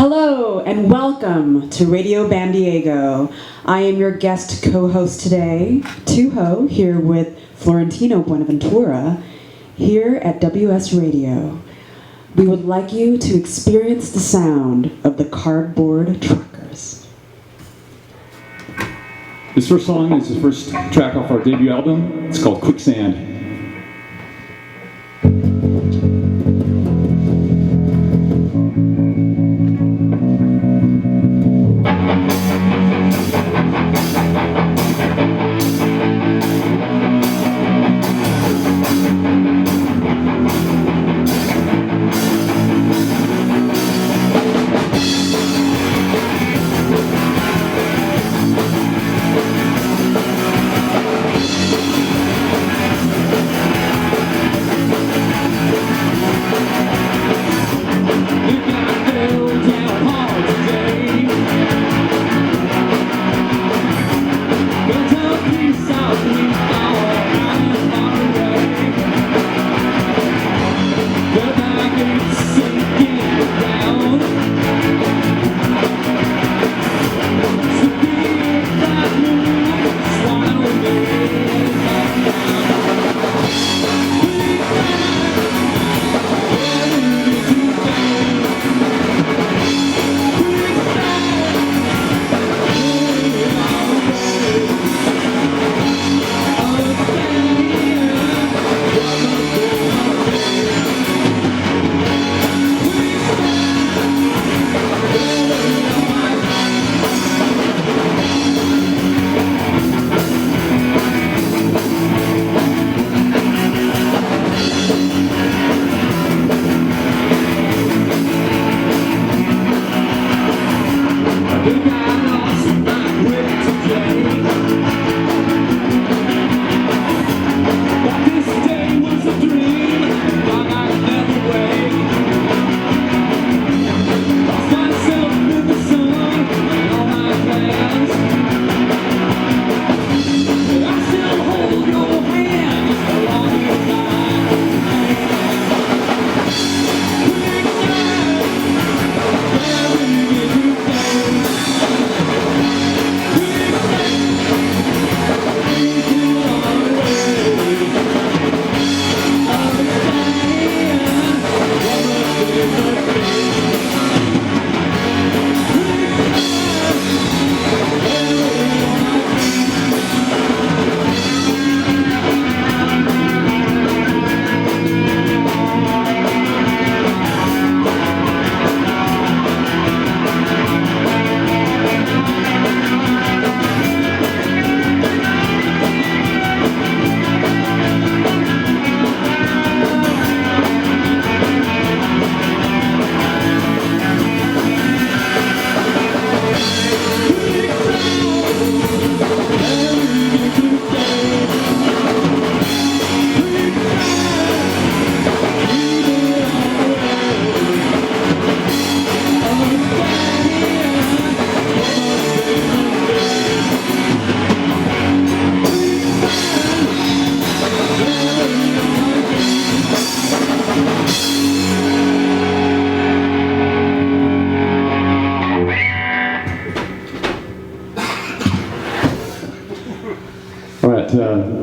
Hello and welcome to Radio Bandiego. I am your guest co-host today, Tuho, here with Florentino Buenaventura, here at WS Radio. We would like you to experience the sound of the Cardboard Truckers. This first song is the first track off our debut album. It's called Quicksand.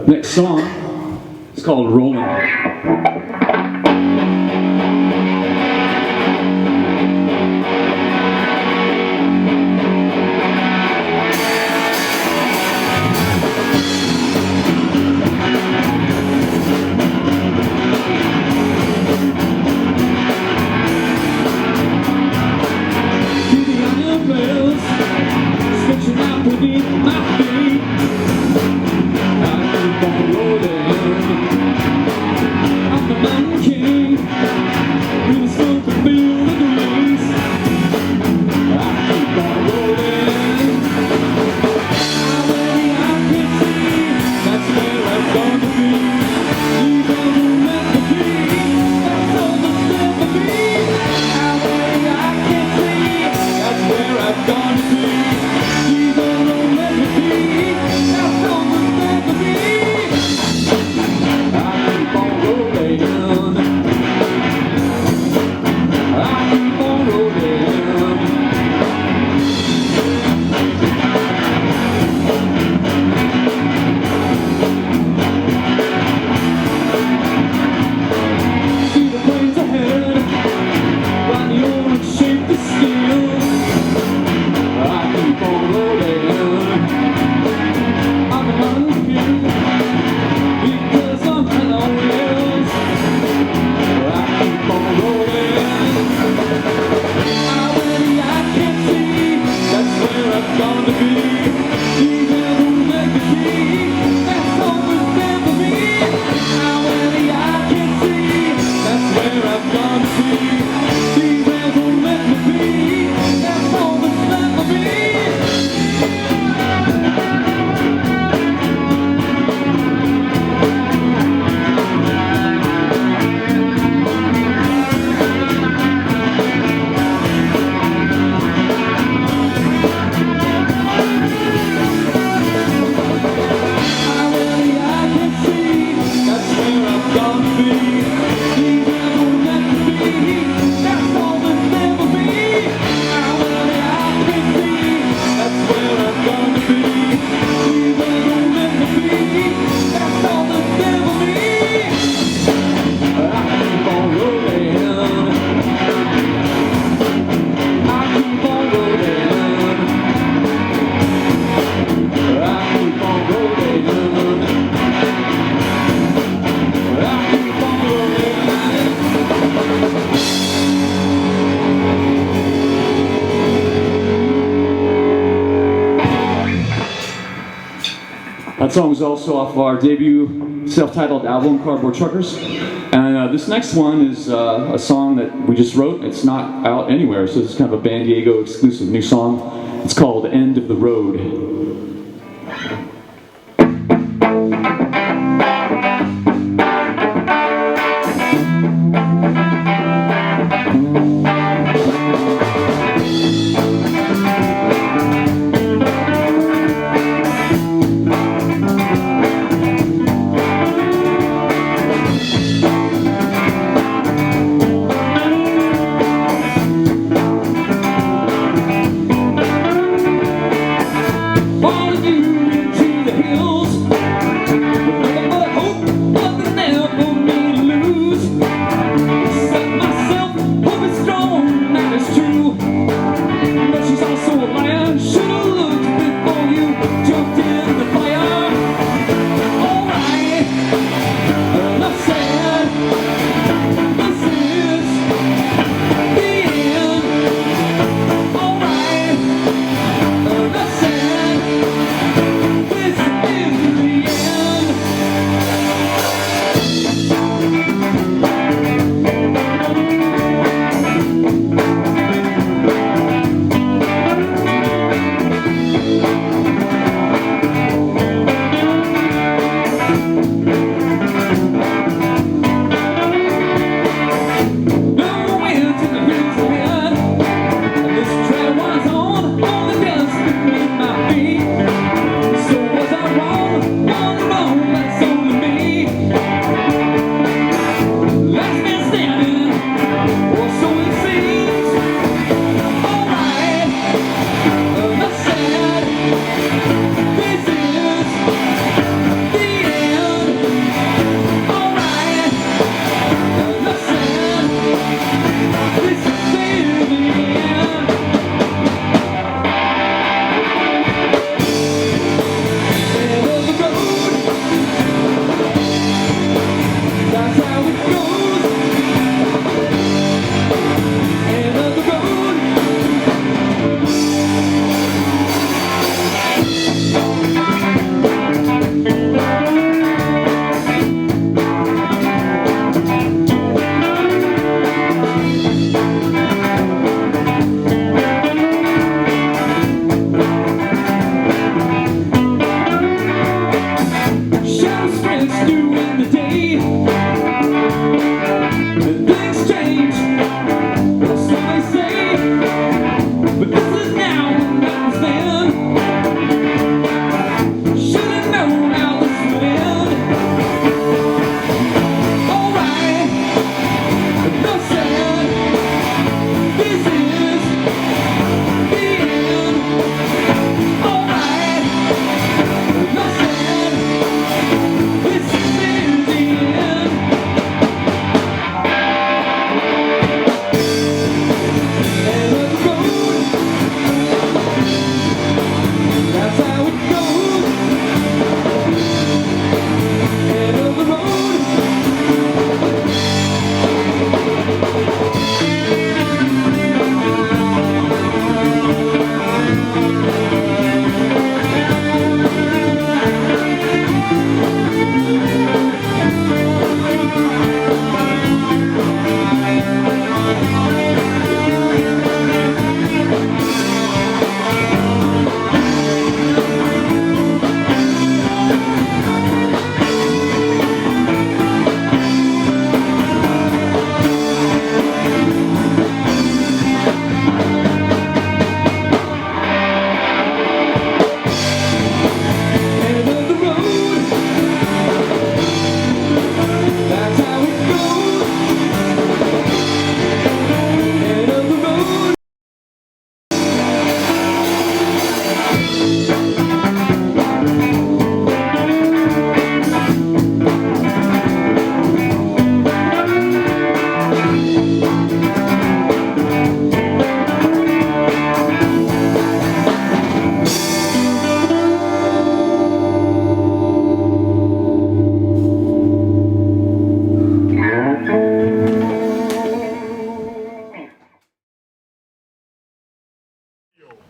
Next song is called Rolling. I'm the man That song was also off of our debut self-titled album, Cardboard Truckers. And this next one is a song that we just wrote. It's not out anywhere, so this is kind of a Bandiego exclusive new song. It's called End of the Road.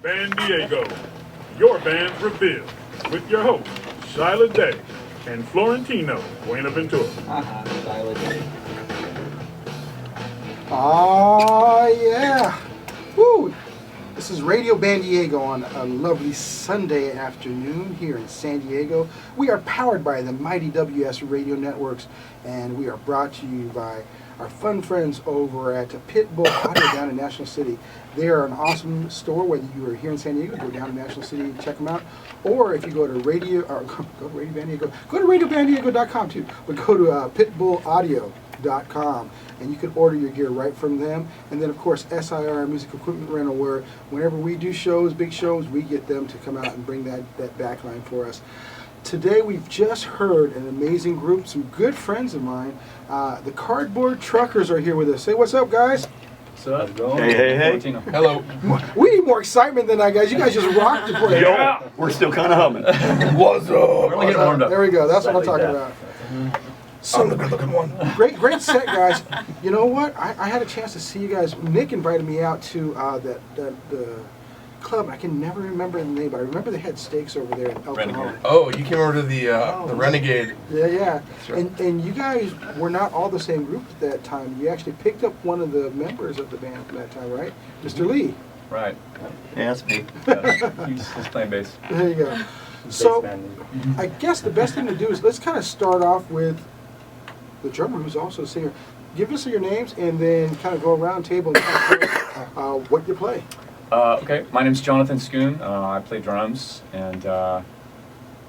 Bandiego, your band's revealed with your host, Silent Day and Florentino Buenaventura. Silent Day. Yeah. Woo! This is Radio Bandiego on a lovely Sunday afternoon here in San Diego. We are powered by the mighty WS Radio Networks, and we are brought to you by our fun friends over at Pitbull Audio down in National City. They are an awesome store. Whether you are here in San Diego, go down to National City and check them out. Or if you go to Radio Bandiego, go to RadioBandiego.com too. But go to PitbullAudio.com, and you can order your gear right from them. And then of course SIR Music Equipment Rental, where whenever we do shows, big shows, we get them to come out and bring that backline for us. Today we've just heard an amazing group, some good friends of mine. The Cardboard Truckers are here with us. Say what's up, guys. What's up? Hey. Hello. We need more excitement than that, guys. You guys just rocked the place. Yo, we're still kind of humming. What's up? We're only getting warmed up. There we go. That's what I'm talking about. So, I'm the good-looking one. Great set, guys. You know what? I had a chance to see you guys. Nick invited me out to the club. I can never remember the name, but I remember they had steaks over there in El Cajon. Oh, you came over to the Renegade. Yeah. Right. And you guys were not all the same group at that time. You actually picked up one of the members of the band from that time, right? Mr. Lee. Right. Yeah, that's me. He's playing bass. There you go. So, I guess the best thing to do is let's kind of start off with the drummer, who's also a singer. Give us your names and then kind of go around table and kind of tell us what you play. Okay, my name's Jonathan Schoon. I play drums and I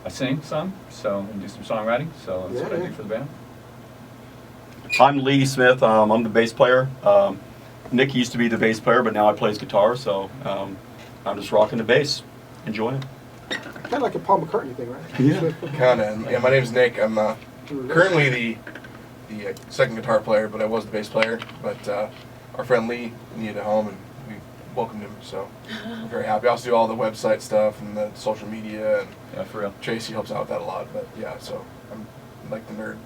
sing some, so and do some songwriting. So that's what I do for the band. I'm Lee Smith. I'm the bass player. Nick used to be the bass player, but now I play guitar, so I'm just rocking the bass, enjoying it. Kind of like a Paul McCartney thing, right? Yeah. Kind of. Yeah, my name's Nick. I'm currently the second guitar player, but I was the bass player. But our friend Lee needed a home, and we welcomed him, so I'm very happy. I also do all the website stuff and the social media, and Yeah, for real. Tracy helps out with that a lot. But yeah, so I'm like the nerd.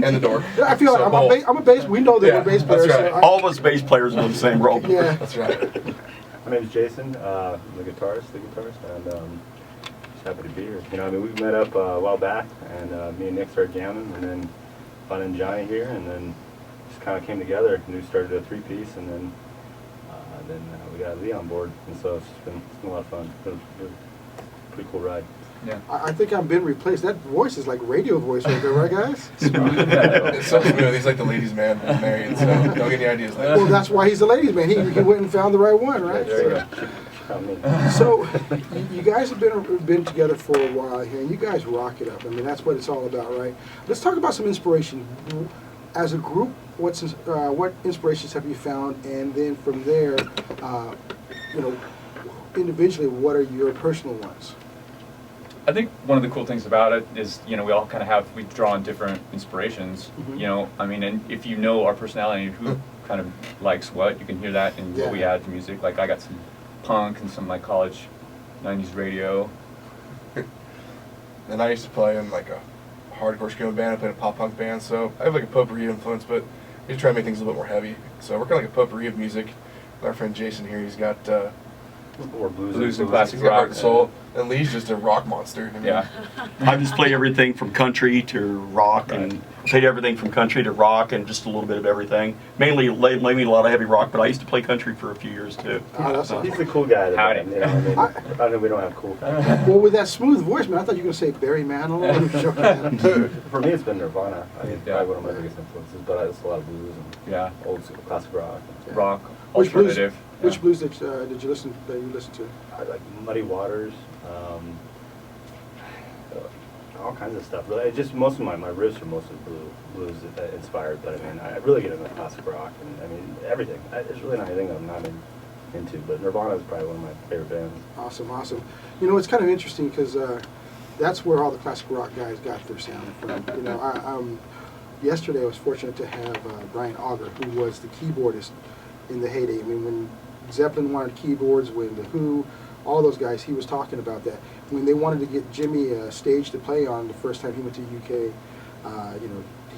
And the dork. I feel So like I'm a bass. We know that Yeah, we're bass that's players. right. So All of us bass players are in the same rope. yeah. That's right. My name is Jason. I'm the guitarist, and just happy to be here. You know, I mean, we met up a while back, and me and Nick started jamming, and then Fun and Johnny here, and then just kind of came together, and we started a three-piece, and then we got Lee on board, and so it's been a lot of fun. It's been a pretty cool ride. Yeah. I think I'm being replaced. That voice is like radio voice right there, right, guys? It's so smooth. He's like the ladies' man who's married, so don't get any ideas like Well, that's why he's the ladies' man. He went and found the right one, right? There you go. Found me. So, you guys have been together for a while here, and you guys rock it up. I mean, that's what it's all about, right? Let's talk about some inspiration. As a group, what inspirations have you found? And then from there, individually, what are your personal ones? I think one of the cool things about it is, we all kind of we draw on different inspirations. Mhm. I mean, and if you know our personality, who kind of likes what, you can hear that in what we add to music. Like I got some punk and some like college 90s radio. And I used to play in like a hardcore screamo band. I played in a pop punk band, so I have like a potpourri influence, but we try to make things a little bit more heavy. So we're kind of like a potpourri of music. Our friend Jason here, he's got Or Blues and classic he's got rock. heart and soul, and Lee's just a rock monster. I mean, Yeah. I just play everything from country to rock, and played everything from country to rock, and just a little bit of everything. Mainly a lot of heavy rock, but I used to play country for a few years too. That's He's the cool guy. Howdy. You know, I mean, I know we don't have cool guys. Well, with that smooth voice, man, I thought you were going to say Barry Manilow. For me, it's been Nirvana. I mean, Yeah. probably one of my biggest influences, but it's a lot of blues and Yeah. old school classic rock. Rock, Which blues- alternative. Which blues did you listen to? I like Muddy Waters, all kinds of stuff. But just most of my riffs are mostly blues inspired. But I mean, I really get into classic rock and I mean everything. There's really not anything I'm not into. But Nirvana is probably one of my favorite bands. Awesome. You know, it's kind of interesting because that's where all the classic rock guys got their sound from. You know, yesterday I was fortunate to have Brian Auger, who was the keyboardist in the heyday. I mean, when Zeppelin wanted keyboards, when The Who, all those guys, he was talking about that. When they wanted to get Jimmy a stage to play on the first time he went to UK,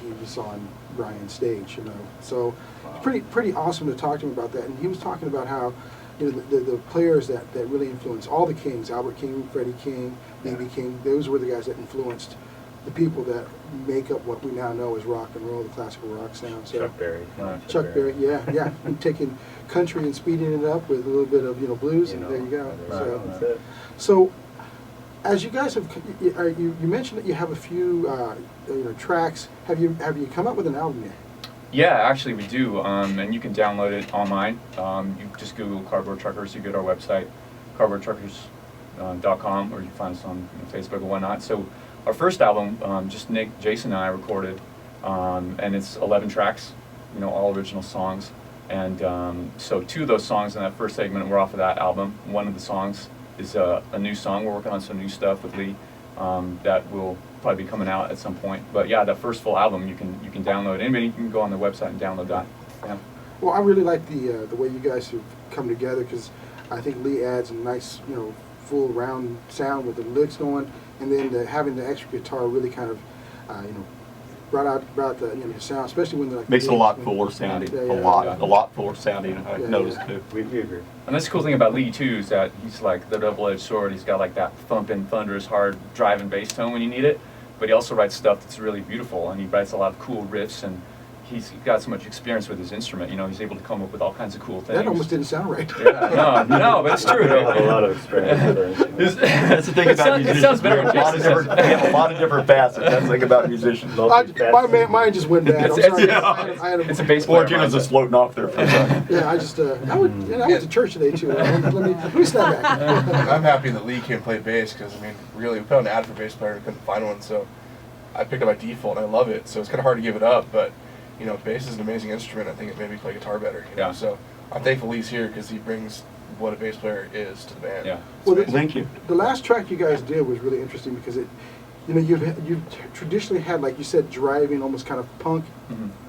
he was on Brian's stage, So it's pretty awesome to talk to him about that. And he was talking about how, the players that really influenced all the Kings, Albert King, Freddie King, B.B. King, those were the guys that influenced the people that make up what we now know as rock and roll, the classical rock sound. So Chuck Berry. Chuck Berry, yeah. And taking country and speeding it up with a little bit of blues, and there you go. That's it. So as you guys have, you mentioned that you have a few tracks. Have you come up with an album yet? Yeah, actually we do, and you can download it online. You just Google Cardboard Truckers, you go to our website, cardboardtruckers.com, or you find us on Facebook or whatnot. So our first album, just Nick, Jason, and I recorded, and it's 11 tracks, all original songs. And so 2 of those songs in that first segment were off of that album. One of the songs is a new song. We're working on some new stuff with Lee that will probably be coming out at some point. But yeah, the first full album you can download. Anybody can go on the website and download that. Yeah. Well, I really like the way you guys have come together, because I think Lee adds a nice full round sound with the licks going, and then having the extra guitar really kind of brought out the sound, especially when makes it a lot fuller sounding. A lot fuller sounding. I noticed too. We agree. And that's the cool thing about Lee too, is that he's like the double-edged sword. He's got like that thumping, thunderous, hard driving bass tone when you need it, but he also writes stuff that's really beautiful, and he writes a lot of cool riffs, and he's got so much experience with his instrument. He's able to come up with all kinds of cool things. That almost didn't sound right. Yeah, no, but it's true. A lot of experience. That's the thing about musicians. It sounds better when Jason says We have a lot of different facets. That's the thing about musicians. Mine just went bad. I'm sorry. It's a bass player. Fortune is just floating off there for a second. Yeah, I went to church today too. Let me step back. I'm happy that Lee can play bass, because really, we put out an ad for bass player and couldn't find one, so I picked it by default and I love it. So it's kind of hard to give it up, but bass is an amazing instrument. I think it made me play guitar better. Yeah. So I'm thankful Lee's here, because he brings what a bass player is to the band. Yeah. Well, Thank you. The last track you guys did was really interesting, because you've traditionally had, like you said, driving, almost kind of punk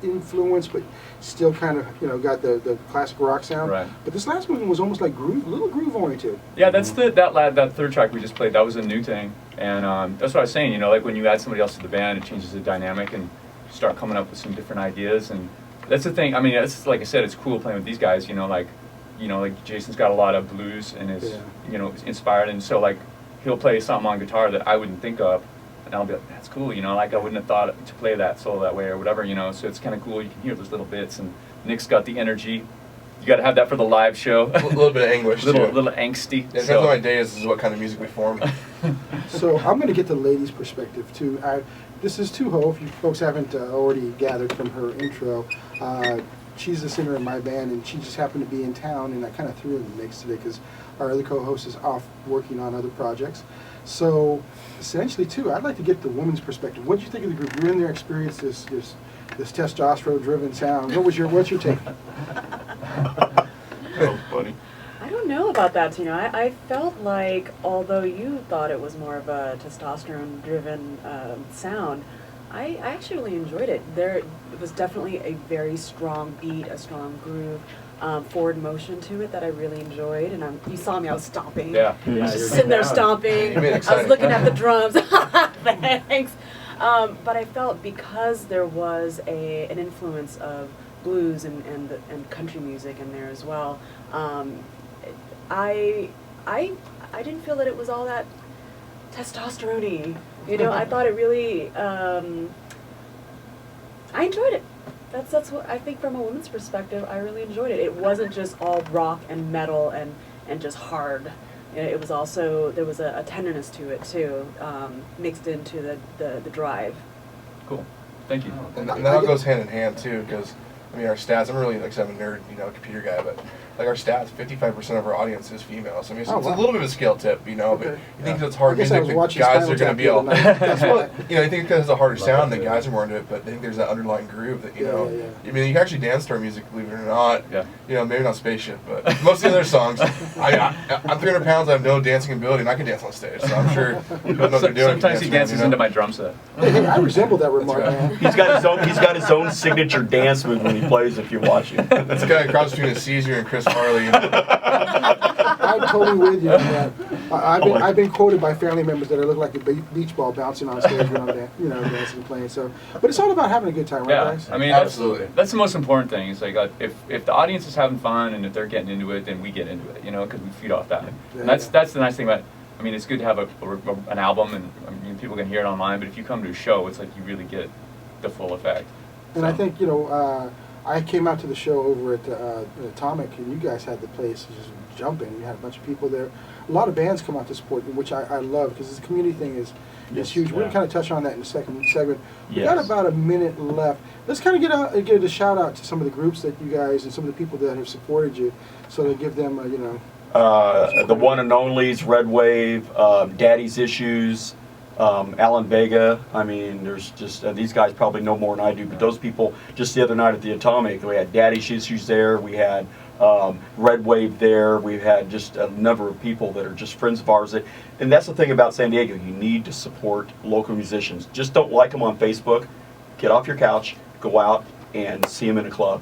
influence, but still kind of got the classic rock sound. Right. But this last one was almost like a little groove oriented. Yeah, that's that third track we just played. That was a new thing, and that's what I was saying. Like when you add somebody else to the band, it changes the dynamic, and start coming up with some different ideas. And that's the thing. It's like I said, it's cool playing with these guys. Like Jason's got a lot of blues and is inspired, and so like he'll play something on guitar that I wouldn't think of, and I'll be like, that's cool. Like I wouldn't have thought to play that solo that way or whatever. So it's kind of cool. You can hear those little bits, and Nick's got the energy. You got to have that for the live show. A little bit of anguish, little angsty. Yeah, depends on my day is what kind of music we form. So I'm going to get the ladies' perspective too. This is Tuho, if you folks haven't already gathered from her intro. She's the singer in my band, and she just happened to be in town, and I kind of threw her in the mix today because our other co-host is off working on other projects. So essentially, too, I'd like to get the woman's perspective. What did you think of the group? You're in there, experienced this testosterone-driven sound. What's your take? Oh, funny. I don't know about that, Tino. I felt like, although you thought it was more of a testosterone-driven sound, I actually really enjoyed it. There was definitely a very strong beat, a strong groove, forward motion to it that I really enjoyed. And you saw me, I was stomping. Yeah. I was just sitting there stomping. You made it I exciting. was looking at the drums. Thanks. But I felt because there was an influence of blues and country music in there as well, I didn't feel that it was all that testosterone-y. I thought it really, I enjoyed it. That's what I think from a woman's perspective, I really enjoyed it. It wasn't just all rock and metal and just hard. It was also, there was a tenderness to it too, mixed into the drive. Cool. Thank you. And that goes hand in hand too, because our stats, I'm really, like I said, I'm a nerd, computer guy, but like our stats, 55% of our audience is female. So it's a little bit of a skill tip, but you think it's hard music, the guys are going to be all, you think because it's a harder sound, the guys are more into it, but I think there's that underlying groove that, you can actually dance to our music, believe it or not. Yeah. Maybe not Spaceship, but most of the other songs, I'm 300 pounds, I have no dancing ability, and I can dance on stage, so I'm sure people know what they're doing. Sometimes he dances into my drum set. Hey, I resemble that remark, man. He's got his own signature dance move when he plays. If you're watching, That's the guy across between Caesar and Chris Farley. I'm totally with you on that. I've been quoted by family members that I look like a beach ball bouncing on stage when I'm dancing and playing. So, but it's all about having a good time, right, guys? I mean, Absolutely. That's the most important thing. It's like if the audience is having fun and if they're getting into it, then we get into it, because we feed off that. And that's the nice thing about. I mean, it's good to have an album, and I mean, people can hear it online. But if you come to a show, it's like you really get the full effect. And I think I came out to the show over at Atomic, and you guys had the place just jumping. You had a bunch of people there. A lot of bands come out to support, which I love, because this community thing is huge. We're going to kind of touch on that in the second segment. We got about a minute left. Let's kind of get a shout out to some of the groups that you guys and some of the people that have supported you, so to give them, the one and onlys, Red Wave, Daddy's Issues, Alan Vega. I mean, there's just these guys probably know more than I do, but those people, just the other night at the Atomic, we had Daddy's Issues there, we had Red Wave there, we've had just a number of people that are just friends of ours. And that's the thing about San Diego, you need to support local musicians. Just don't like them on Facebook, get off your couch, go out and see them in a club.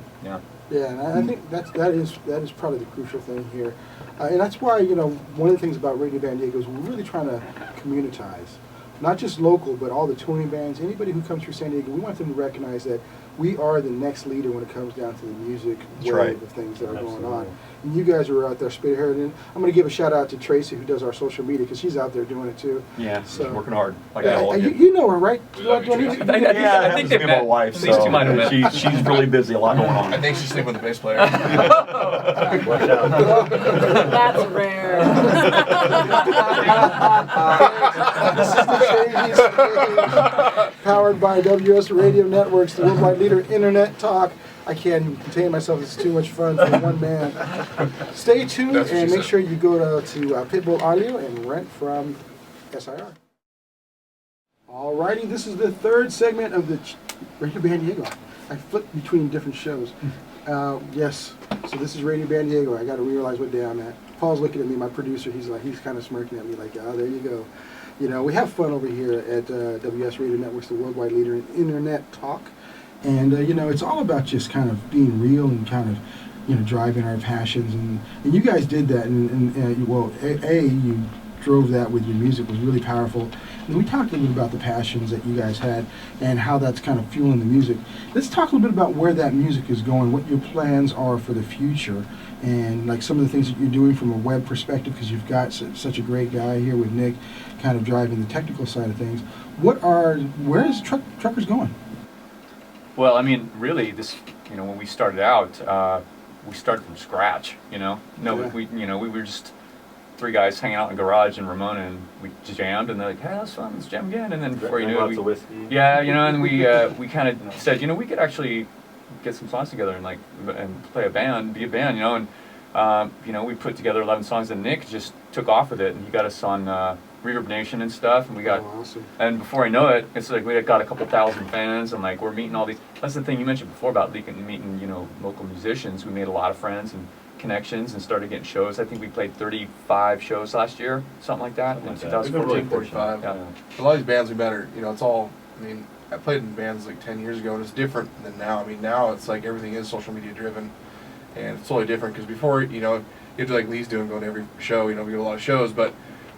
Yeah, and I think that is probably the crucial thing here. And that's why, one of the things about Radio Bandiego is we're really trying to communitize. Not just local, but all the touring bands, anybody who comes through San Diego, we want them to recognize that we are the next leader when it comes down to the music wave of things that are going on. And you guys are out there spearheading. I'm going to give a shout out to Tracy, who does our social media, because she's out there doing it too. Yeah, so, she's working hard. Like you know her, right? I think they've met. My wife, At least you might have met. She's really busy, a lot going on. I think she's sleeping with the bass player. Watch out. That's rare. This is the Shady powered by WS Radio Networks, the worldwide leader in internet talk. I can't even contain myself. It's too much fun for one man. Stay tuned and make sure you go to Pitbull Audio and rent from SIR. Alrighty, this is the third segment of the Radio Bandiego. I flipped between different shows. Yes, so this is Radio Bandiego. I got to realize what day I'm at. Paul's looking at me, my producer. He's kind of smirking at me like, oh, there you go. We have fun over here at WS Radio Networks, the worldwide leader in internet talk. And, it's all about just kind of being real and kind of, driving our passions. And you guys did that. And you drove that with your music, was really powerful. And we talked a little bit about the passions that you guys had and how that's kind of fueling the music. Let's talk a little bit about where that music is going, what your plans are for the future, and like some of the things that you're doing from a web perspective, because you've got such a great guy here with Nick kind of driving the technical side of things. Where is Truckers going? Well, I mean, really, when we started out, we started from scratch. We were just three guys hanging out in the garage in Ramona, and we jammed, and they're like, "Hey, that's fun, let's jam again." And then before you knew it, lots of whiskey. and we kind of said, we could actually get some songs together and play a band, be a band, and we put together 11 songs, and Nick just took off with it, and he got us on Reverb Nation and stuff, and we got, awesome. And before I know it, it's like we got a couple thousand fans, and we're meeting all these. That's the thing you mentioned before about meeting local musicians. We made a lot of friends and connections and started getting shows. I think we played 35 shows last year, something like that, in 2014. 45. Yeah. A lot of these bands we met are, it's all, I played in bands like 10 years ago, and it's different than now. Now it's like everything is social media driven, and it's totally different, because before, you have to like Lee's doing, going to every show, we go to a lot of shows, but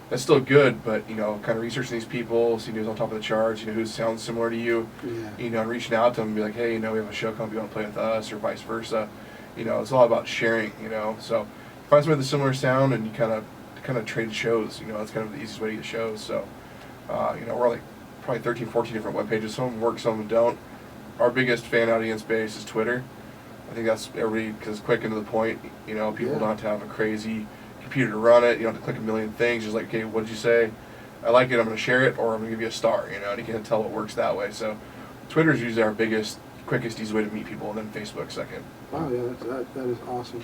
that's still good, but, kind of researching these people, seeing who's on top of the charts, who sounds similar to you, and reaching out to them and be like, hey, we have a show coming, you want to play with us, or vice versa. It's all about sharing, so find somebody with a similar sound, and you kind of trade shows, that's kind of the easiest way to get shows. So, we're like probably 13, 14 different web pages. Some of them work, some of them don't. Our biggest fan audience base is Twitter. I think that's everybody, because it's quick and to the point. People don't have to have a crazy computer to run it. You don't have to click a million things. Just like, okay, what did you say? I like it, I'm going to share it, or I'm going to give you a star, and you can tell it works that way. So Twitter is usually our biggest, quickest, easy way to meet people, and then Facebook second. Wow, yeah, that is awesome.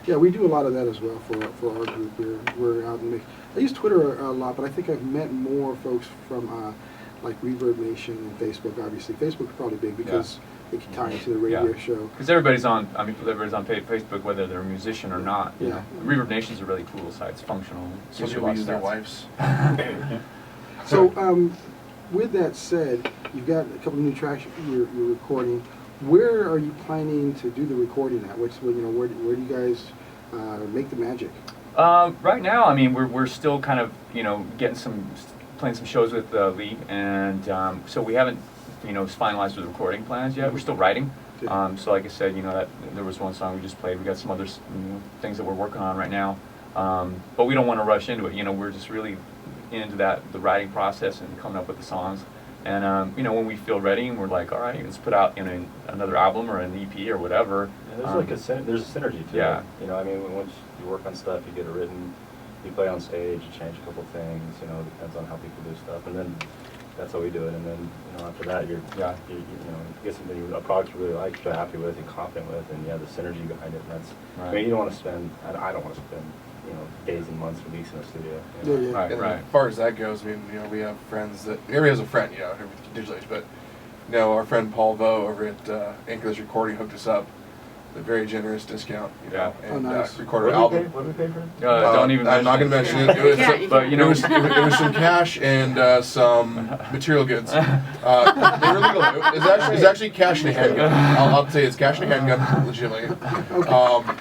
Yeah, we do a lot of that as well for our group. We're out in the mix. I use Twitter a lot, but I think I've met more folks from like Reverb Nation and Facebook. Obviously, Facebook's probably big because it can tie into the radio show. Because everybody's on Facebook, whether they're a musician or not. Reverb Nation's a really cool site. It's functional. Some people use their wives. So, with that said, you've got a couple of new tracks you're recording. Where are you planning to do the recording at? Where do you guys make the magic? Right now, I mean, we're still kind of, you know, playing some shows with Lee, and so we haven't, you know, finalized the recording plans yet. We're still writing. So like I said, you know, there was one song we just played. We got some other things that we're working on right now, but we don't want to rush into it. You know, we're just really into the writing process and coming up with the songs. And you know, when we feel ready and we're like, all right, let's put out another album or an EP or whatever. Yeah, there's like there's a synergy to it. You know, I mean, once you work on stuff, you get it written, you play on stage, you change a couple things. You know, it depends on how people do stuff, and then that's how we do it. And then, you know, after that, you know, you get something, a product you really like, you're happy with, you're confident with, and you have the synergy behind it. And that's, I mean, you don't want to spend, I don't want to spend, you know, days and months or weeks in a studio. You know? Right. As far as that goes, I mean, you know, we have friends that, everybody has a friend, you know, digital age, but, you know, our friend Paul Vo over at Anchor's Recording hooked us up. A very generous discount, you know, and recorded an album. What did we pay for it? Don't even. I'm not going to mention it. It was, but you know, it was some cash and some material goods. They were legal. It's actually cash and a handgun. I'll say it's cash and a handgun, legitimately.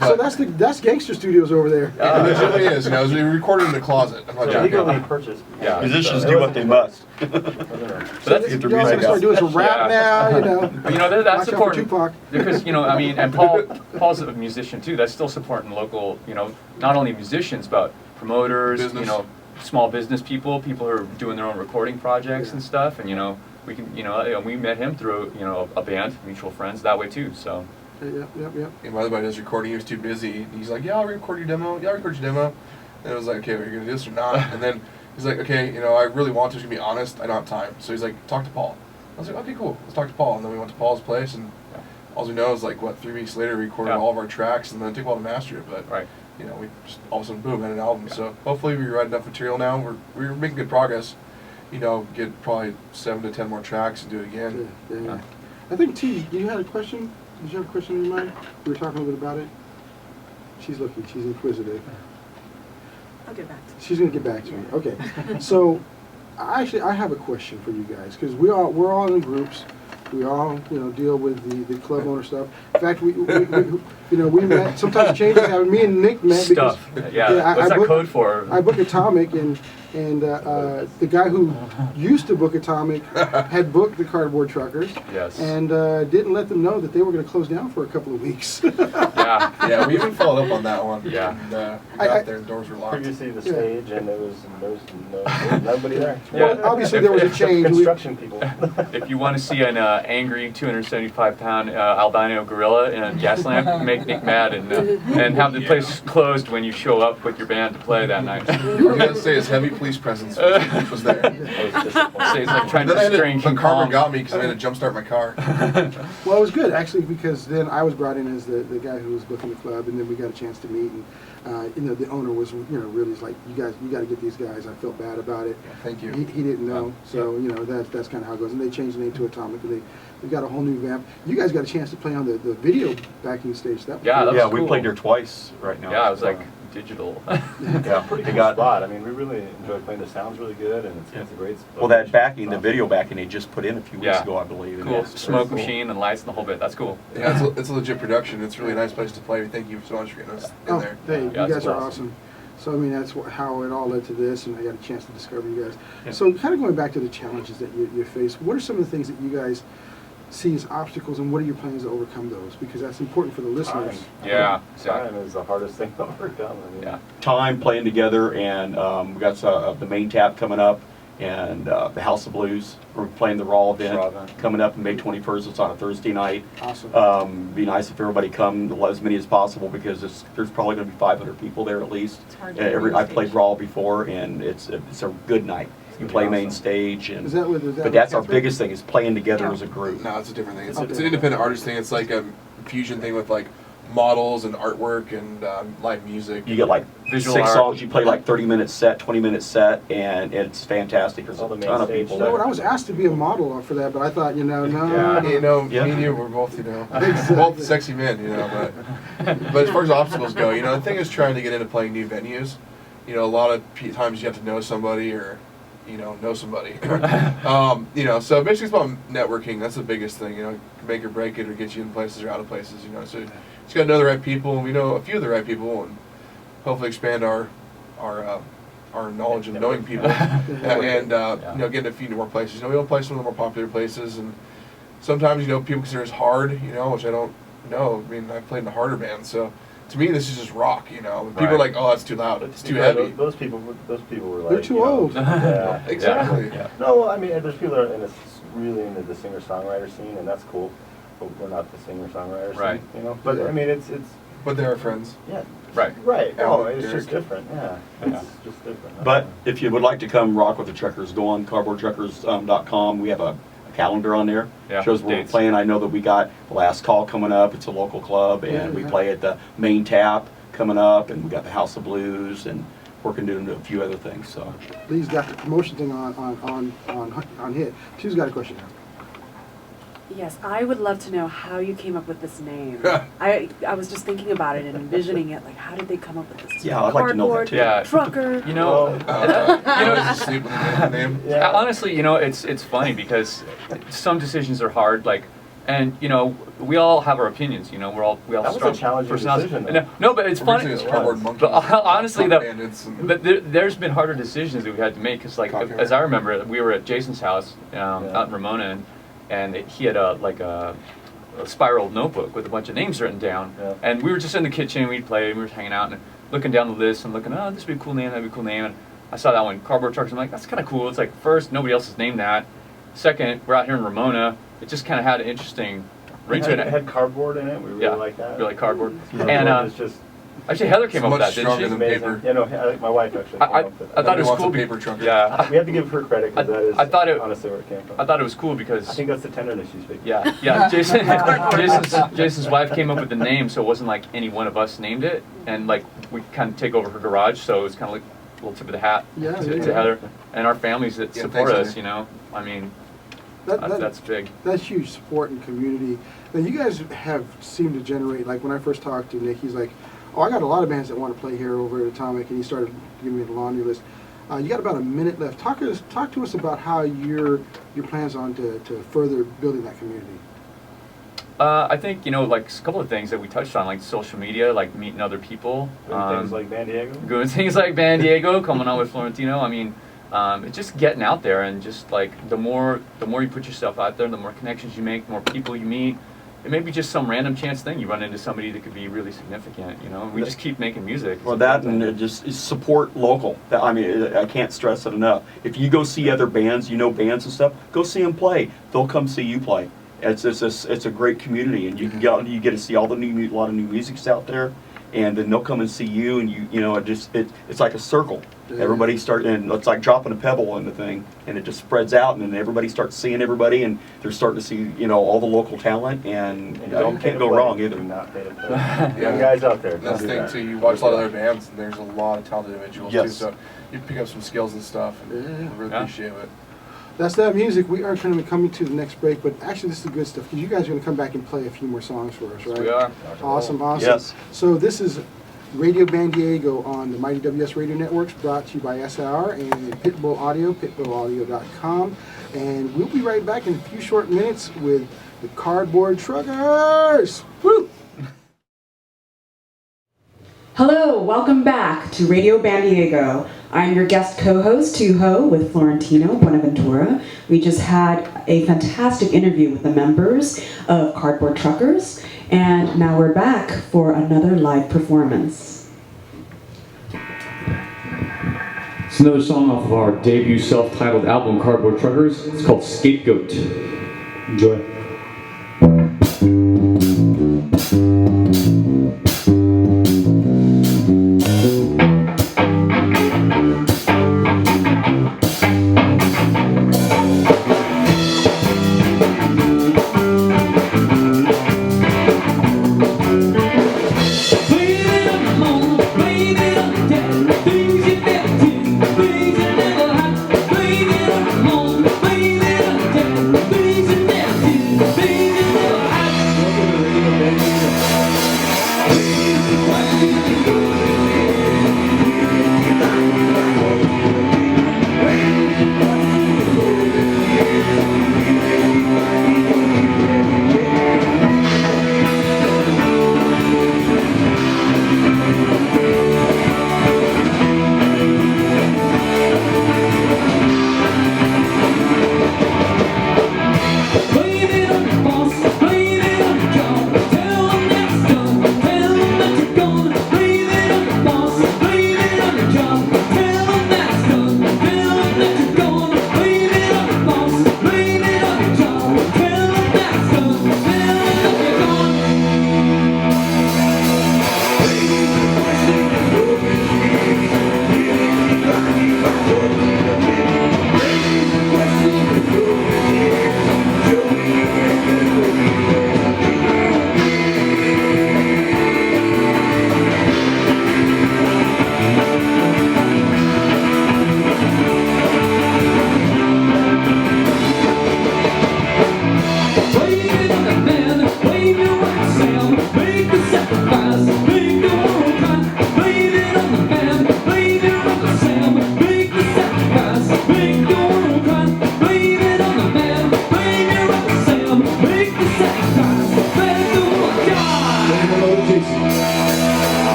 So that's Gangster Studios over there. It legitimately is. You know, we recorded in the closet. I'm not joking. Legally purchased. Musicians do what they must. So that's y'all gonna start doing some rap now, you know. But, you know, that's important Tupac. because, you know, I mean, and Paul's a musician too. That's still supporting local, you know, not only musicians but promoters, you know, small business people who are doing their own recording projects and stuff. And you know, we can, you know, we met him through, you know, a band, mutual friends that way too. So. Yep. And my other buddy was recording. He was too busy. He's like, "Yeah, I'll record your demo. Yeah, I'll record your demo." And I was like, "Okay, are you gonna do this or not?" And then he's like, "Okay, you know, I really want to. Just be honest. I don't have time." So he's like, "Talk to Paul." I was like, "Okay, cool. Let's talk to Paul." And then we went to Paul's place, and all we know is like, 3 weeks later, we recorded all of our tracks, and then it took a while to master it. But you know, we just all of a sudden, boom, had an album. So hopefully, we write enough material now. We're making good progress. You know, get probably 7 to 10 more tracks and do it again. Yeah. I think T, you had a question. Did you have a question in your mind? We were talking a little bit about it. She's looking. She's inquisitive. I'll get back to you. She's gonna get back to me. Okay. So, I have a question for you guys because we're all in groups. We all, you know, deal with the club owner stuff. In fact, we met. Sometimes changes happen. Me and Nick met because what's that code for? I booked Atomic, and the guy who used to book Atomic had booked the Cardboard Truckers. Yes. And didn't let them know that they were going to close down for a couple of weeks. Yeah, we even followed up on that one. Yeah. And we got there and doors were locked. Previously the stage, and there was nobody there. Well, obviously there was a change. Construction people. If you want to see an angry 275-pound albino gorilla in a gas lamp, make Nick mad and have the place closed when you show up with your band to play that night. You gotta say his heavy police presence was there. It's like trying to restrain King Karma Kong. got me because I had to jumpstart my car. Well, it was good actually because then I was brought in as the guy who was booking the club, and then we got a chance to meet. And you know, the owner was, you know, really like, you got to get these guys. I felt bad about it. Yeah, thank you. He didn't know, so you know that's kind of how it goes. And they changed the name to Atomic. And they got a whole new vamp. You guys got a chance to play on the video backing stage. That was cool. Yeah, we played there twice right now. Yeah, it was like digital. Yeah, Pretty good spot. I mean, we really enjoyed playing. The sound's really good, and it's a great spot. Well, that backing, the video backing, they just put in a few weeks ago, I believe. And Cool. it's Smoke cool. machine and lights and the whole bit. That's cool. Yeah, it's a legit production. It's a really nice place to play. Thank you so much for getting us in there. Hey, you Yeah, guys it's are awesome. awesome. So I mean, that's how it all led to this, and I got a chance to discover you guys. Yeah. So kind of going back to the challenges that you face, what are some of the things that you guys see as obstacles, and what are your plans to overcome those? Because that's important for the listeners. Yeah. Time is the hardest thing to overcome. I mean, Time playing together, and we got the main tap coming up, and the House of Blues. We're playing the Raw event coming up May 21st. It's on a Thursday night. Awesome. Be nice if everybody come, as many as possible, because there's probably going to be 500 people there at least. It's hard to I played Raw before, and it's a good night. You play main stage, and Is that with but that's our biggest thing is playing together as a group. No, it's a different thing. It's an independent artist thing. It's like a fusion thing with like models and artwork and live music. You get like Visual 6 art. songs. You play like 30-minute set, 20-minute set, and it's fantastic. There's All the a main ton of stage people You know what? there. I was asked to be a model for that, but I thought, no. You know, Yeah. me and you were both, you know, Exactly. both sexy men, you know, but as far as obstacles go, you know, the thing is trying to get into playing new venues. You know, a lot of times you have to know somebody or, you know somebody. You know, so basically it's about networking. That's the biggest thing, you know, make or break it or get you in places or out of places, you know. So you just got to know the right people, and we know a few of the right people, and hopefully expand our knowledge of knowing people, and you know, get a few more places. You know, we don't play some of the more popular places, and sometimes, you know, people consider us hard, you know, which I don't know. I mean, I've played in the harder bands, so to me, this is just rock, you know. People are like, oh, that's too loud, it's too heavy. Those people were like, They're too old. Yeah. Exactly. Yeah. No, well, I mean, there's people that are really into the singer-songwriter scene, and that's cool. But we're not the singer-songwriter Right. scene, you know. But I mean, it's But they're our friends. yeah. Right. Right. No, Alan, it's Derek. just different. Yeah. It's just different. But if you would like to come rock with the Truckers, go on cardboardtruckers.com. We have a calendar on there. Yeah, Shows where we're dates. playing. I know that we got the Last Call coming up. It's a local club, and we play at the Main Tap coming up, and we got the House of Blues, and working to do a few other things. So Lee's got the promotion thing on hit. She's got a question now. Yes, I would love to know how you came up with this name. I was just thinking about it and envisioning it, like how did they come up with this? Yeah, I'd like to know that Cardboard, too. Yeah. Trucker. You know, You know, just asleep with the name. Yeah. honestly, you know, it's funny because some decisions are hard, like, and you know, we all have our opinions. You know, we all That was a strong challenging personalities. decision, though. No, but it's funny. Originally, it was Cardboard Monkeys. But honestly, Punk though, Bandits and- but there's been harder decisions that we had to make. Cause like, Copyright. as I remember, we were at Jason's house out in Ramona, and he had a spiral notebook with a bunch of names written down. Yeah. And we were just in the kitchen, we'd play, and we were hanging out and looking down the list and looking, oh, this would be a cool name, that'd be a cool name. And I saw that one, Cardboard Truckers. I'm like, that's kind of cool. It's like, first, nobody else has named that. Second, we're out here in Ramona. It just kind of had an interesting ring to It it. had cardboard in it. We really like that. We like cardboard. Cardboard And is just actually, Heather came It's up with much that, didn't stronger she? than amazing. paper. You know, I think my wife actually came I up with thought it was wants cool. a paper trucker. Yeah. We have to give her credit because that is I thought it- honestly where it came from. I thought it was cool because I think that's the tenderness she's speaking. yeah. Jason's wife came up with the name, so it wasn't like any one of us named it, and like we kind of take over her garage, so it was kind of like a little tip of the hat to Heather and our families that Yeah, support thanks, us. You know, I mean, That- that's big. That's huge support and community. Now, you guys have seemed to generate, like when I first talked to Nick, he's like, oh, I got a lot of bands that want to play here over at Atomic, and he started giving me the laundry list. You got about a minute left. Talk to us about how your plans on to further building that community. I think, you know, like a couple of things that we touched on, like social media, like meeting other people. Doing things like Bandiego. Doing things like Bandiego, coming on with Florentino. I mean, it's just getting out there, and just like the more you put yourself out there, the more connections you make, the more people you meet. It may be just some random chance thing. You run into somebody that could be really significant, you know? We just keep making music. well, that and it just is support local. I mean, I can't stress it enough. If you go see other bands, you know bands and stuff, go see them play. They'll come see you play. It's a great community, and you get to see all the a lot of new music's out there, and then they'll come and see you, and you know it's like a circle. Everybody and it's like dropping a pebble in the thing, and it just spreads out, and then everybody starts seeing everybody, and they're starting to see, you know, all the local talent, and you don't pay can't to go play. wrong either. Do not pay to play. Young guys out there. That's the don't do thing that. too. You watch a lot of other bands, and there's a lot of talented individuals too. Yes. So you pick up some skills and stuff, and I really Yeah. appreciate it. That's that music. We are going to be coming to the next break, but actually this is the good stuff, because you guys are going to come back and play a few more songs for us, right? We are. Awesome. Yes. So this is Radio Bandiego on the Mighty WS Radio Networks, brought to you by SR and Pitbull Audio, pitbullaudio.com. And we'll be right back in a few short minutes with the Cardboard Truckers. Woo! Hello, welcome back to Radio Bandiego. I'm your guest co-host, Tuho, with Florentino Buenaventura. We just had a fantastic interview with the members of Cardboard Truckers, and now we're back for another live performance. It's another song off of our debut self-titled album, Cardboard Truckers. It's called Scapegoat. Enjoy. Welcome to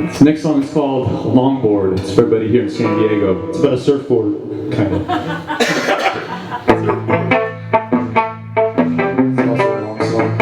This next song is called Longboard. It's for everybody here in San Diego. It's about a surfboard, kind of. It's also a long song.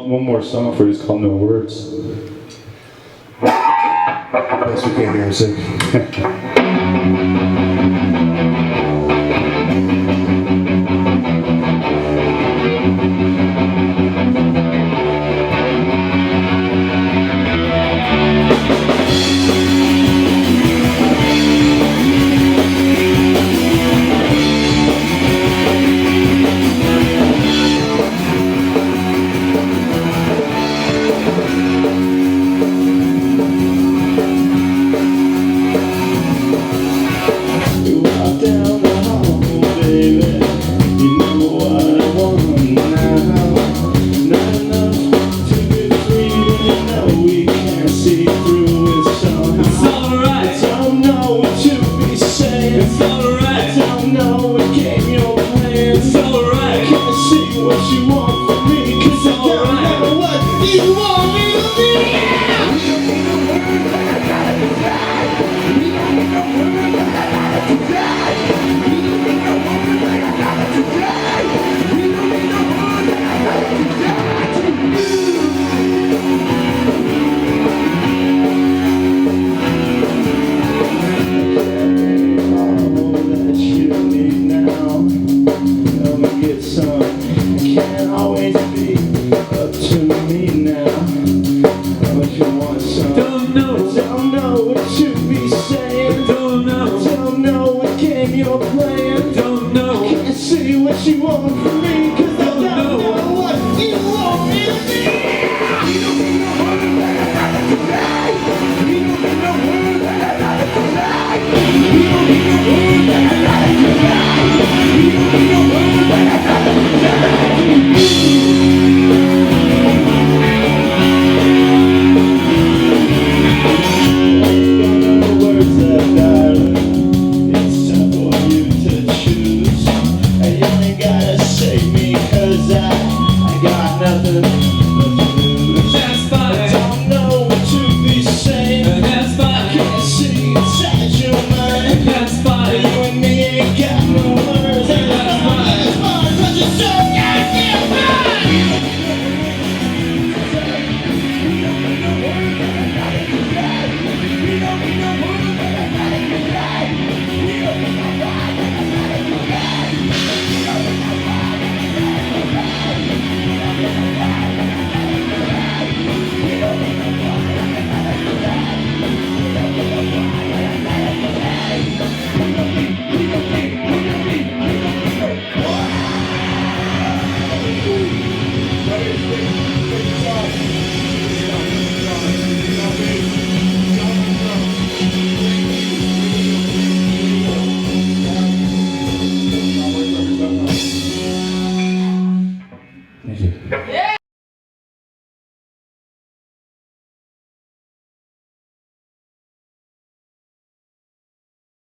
One more song for you. It's called No Words. Plus we can't hear him sing.